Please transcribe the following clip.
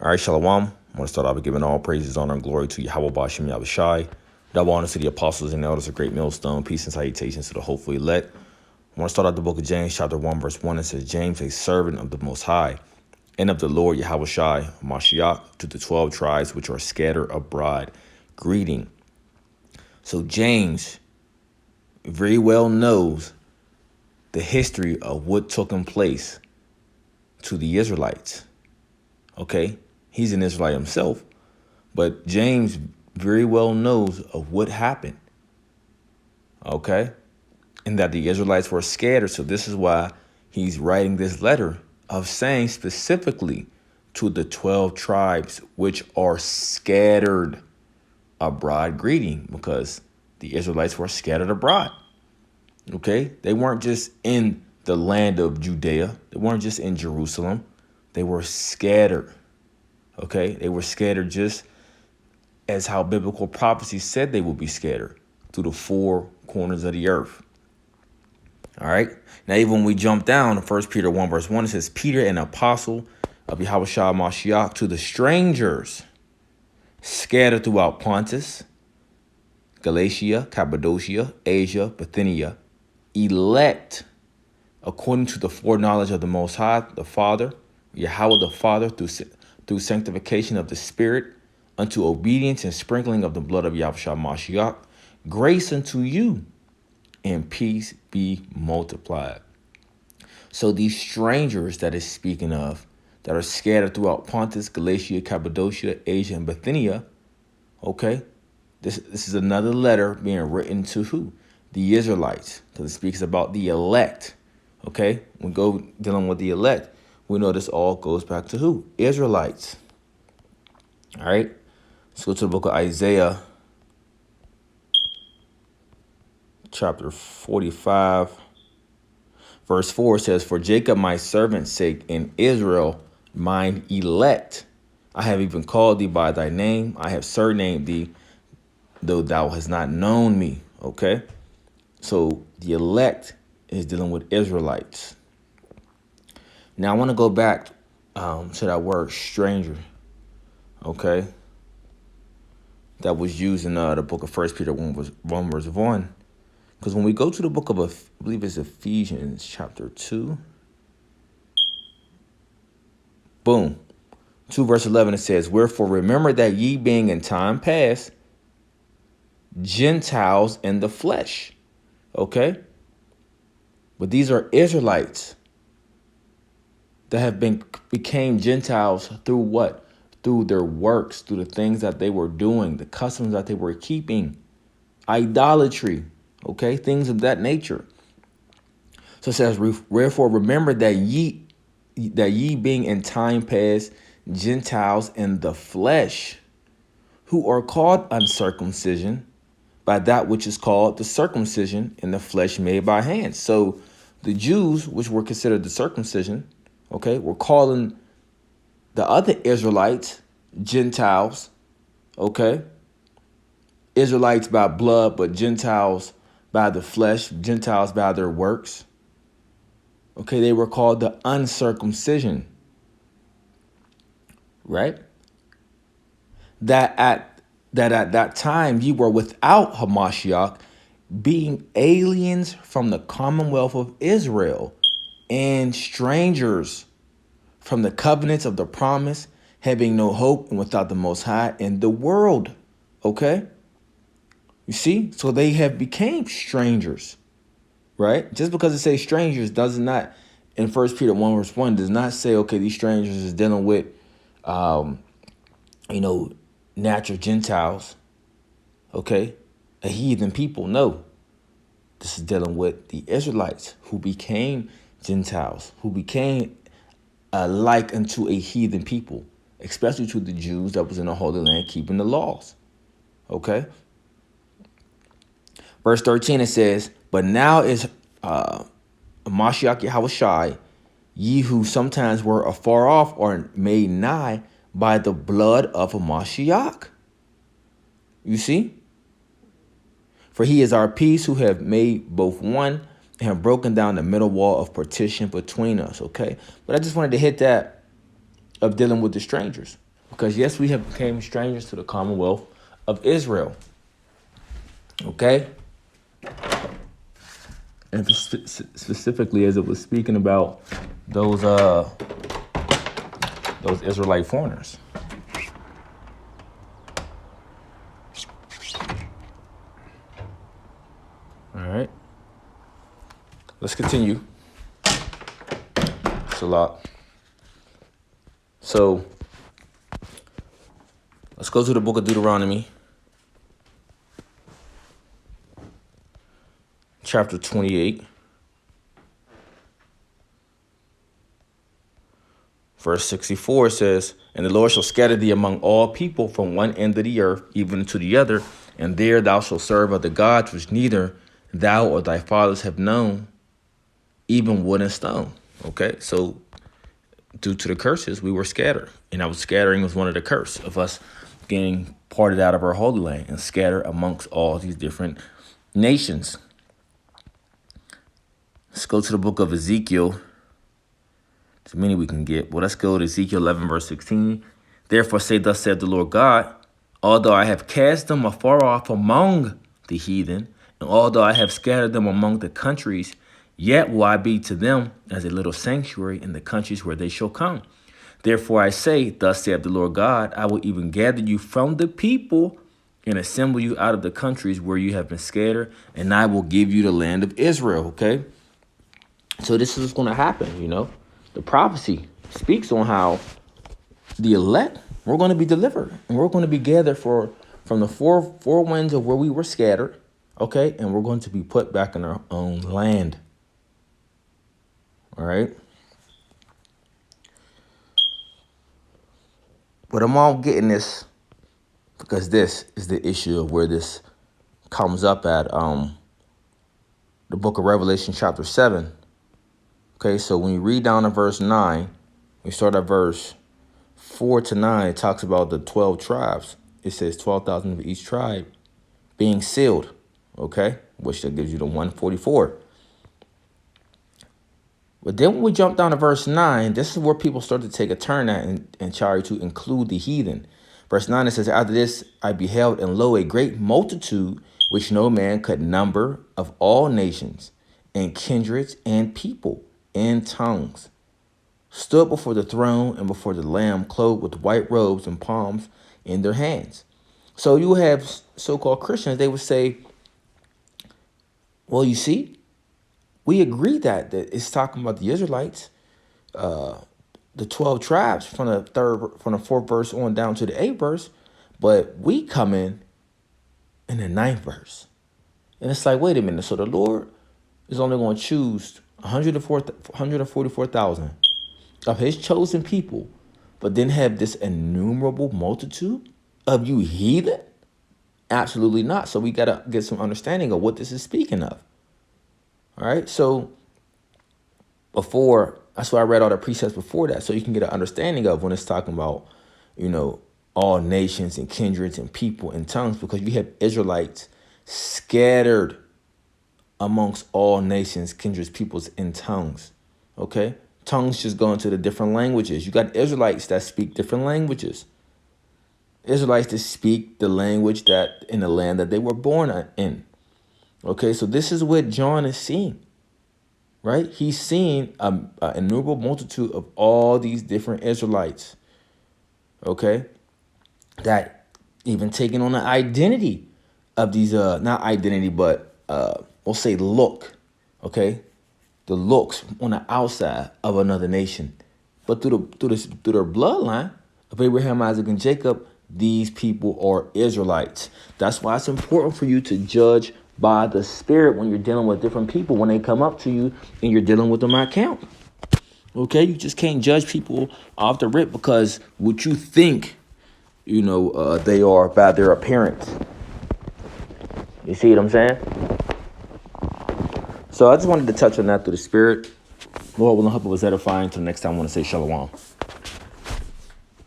All right, Shalom. I want to start off by giving all praises, honor, and glory to Yahweh Bashem Yahushai. Double honor to the apostles and elders of Great Millstone. Peace and salutations to the hopefully elect. I want to start out the book of James, chapter 1, verse 1. It says, James, a servant of the Most High and of the Lord Yahushai, Mashiach, to the 12 tribes which are scattered abroad. Greeting. So James very well knows the history of what took in place to the Israelites. Okay? He's an Israelite himself, but James very well knows of what happened. Okay? And that the Israelites were scattered. So this is why he's writing this letter of saying specifically to the 12 tribes which are scattered abroad greeting, because the Israelites were scattered abroad. Okay? They weren't just in the land of Judea. They weren't just in Jerusalem. They were scattered. Okay? They were scattered just as how biblical prophecy said they would be scattered through the four corners of the earth. All right? Now, even when we jump down to 1 Peter 1, verse 1, it says, Peter, an apostle of Yahushua Mashiach, to the strangers scattered throughout Pontus, Galatia, Cappadocia, Asia, Bithynia, elect according to the foreknowledge of the Most High, the Father, Yahweh the Father, through sanctification of the Spirit, unto obedience and sprinkling of the blood of Yahushua Mashiach, grace unto you and peace be multiplied. So these strangers that is speaking of, that are scattered throughout Pontus, Galatia, Cappadocia, Asia, and Bithynia, okay, this is another letter being written to who? The Israelites, because it speaks about the elect. Okay, we go dealing with the elect, we know this all goes back to who? Israelites. All right, let's go to the book of Isaiah, chapter 45, verse 4 says, For Jacob my servant's sake, and Israel mine elect, I have even called thee by thy name. I have surnamed thee, though thou hast not known me. Okay, so the elect is dealing with Israelites. Now I want to go back to that word stranger. Okay, that was used in the book of 1 Peter 1 verse 1. Because when we go to the book of, I believe it's Ephesians chapter 2. Boom. 2 verse 11, it says, Wherefore remember that ye being in time past Gentiles in the flesh. Okay? But these are Israelites that have became Gentiles through what? Through their works, through the things that they were doing, the customs that they were keeping, idolatry, okay, things of that nature. So it says, Wherefore remember that ye being in time past Gentiles in the flesh, who are called uncircumcision by that which is called the circumcision in the flesh made by hands. So the Jews, which were considered the circumcision, okay, were calling the other Israelites Gentiles, okay, Israelites by blood, but Gentiles by the flesh, Gentiles by their works. Okay, they were called the uncircumcision, right? That at that time ye were without Hamashiach, being aliens from the commonwealth of Israel and strangers from the covenants of the promise, having no hope and without the Most High in the world. Okay? You see? So they have became strangers, right? Just because it says strangers does not, in 1 Peter 1 verse 1, does not say, okay, these strangers is dealing with, natural Gentiles, okay, a heathen people. No, this is dealing with the Israelites who became Gentiles, who became like unto a heathen people, especially to the Jews that was in the Holy Land keeping the laws. Okay. Verse 13, it says, But now is Mashiach Yahushai, ye who sometimes were afar off are made nigh by the blood of a Mashiach. You see? For he is our peace, who have made both one and have broken down the middle wall of partition between us. Okay. But I just wanted to hit that of dealing with the strangers. Because yes, we have become strangers to the Commonwealth of Israel. Okay? And specifically as it was speaking about those Israelite foreigners. All right. Let's continue. It's a lot. So let's go to the book of Deuteronomy, chapter 28, verse 64 says, "And the Lord shall scatter thee among all people from one end of the earth even to the other, and there thou shalt serve other gods which neither thou or thy fathers have known, even wood and stone." Okay, so due to the curses, we were scattered. And that scattering was one of the curse of us getting parted out of our holy land and scattered amongst all these different nations. Let's go to the book of Ezekiel. As many we can get. Well, let's go to Ezekiel 11, verse 16. "Therefore say, thus saith the Lord God, although I have cast them afar off among the heathen, and although I have scattered them among the countries, yet will I be to them as a little sanctuary in the countries where they shall come. Therefore I say, thus saith the Lord God, I will even gather you from the people and assemble you out of the countries where you have been scattered, and I will give you the land of Israel." Okay? So this is what's going to happen, you know. The prophecy speaks on how the elect, we're going to be delivered, and we're going to be gathered from the four winds of where we were scattered, okay? And we're going to be put back in our own land. All right? But I'm all getting this because this is the issue of where this comes up at the book of Revelation chapter 7. Okay, so when you read down to verse 9, we start at verse 4 to 9, it talks about the 12 tribes. It says 12,000 of each tribe being sealed, okay, which that gives you the 144. But then when we jump down to verse 9, this is where people start to take a turn at and try to include the heathen. Verse 9, it says, "After this I beheld, and lo, a great multitude, which no man could number, of all nations, and kindreds, and people, and tongues, stood before the throne and before the Lamb, clothed with white robes and palms in their hands." So you have so-called Christians, they would say, well, you see, we agree that it's talking about the Israelites, the 12 tribes from the 4th verse on down to the 8th verse, but we come in the 9th verse. And it's like, wait a minute, so the Lord is only going to choose 144,000 of his chosen people, but then have this innumerable multitude of you heathen? Absolutely not. So we got to get some understanding of what this is speaking of. All right. So that's why I read all the precepts before that, so you can get an understanding of when it's talking about, you know, all nations and kindreds and people and tongues, because you have Israelites scattered amongst all nations, kindreds, peoples, and tongues. Okay? Tongues just go into the different languages. You got Israelites that speak different languages. Israelites that speak the language that in the land that they were born in. Okay, so this is what John is seeing, right? He's seeing an innumerable multitude of all these different Israelites, okay, that even taking on the identity of these, not identity, but we'll say look, okay, the looks on the outside of another nation, but through their bloodline of Abraham, Isaac, and Jacob, these people are Israelites. That's why it's important for you to judge by the Spirit when you're dealing with different people, when they come up to you and you're dealing with them on account. Okay, you just can't judge people off the rip because what you think, you know, they are by their appearance. You see what I'm saying? So I just wanted to touch on that through the Spirit. Lord willing, hope it was edifying. Until next time, I want to say shalom.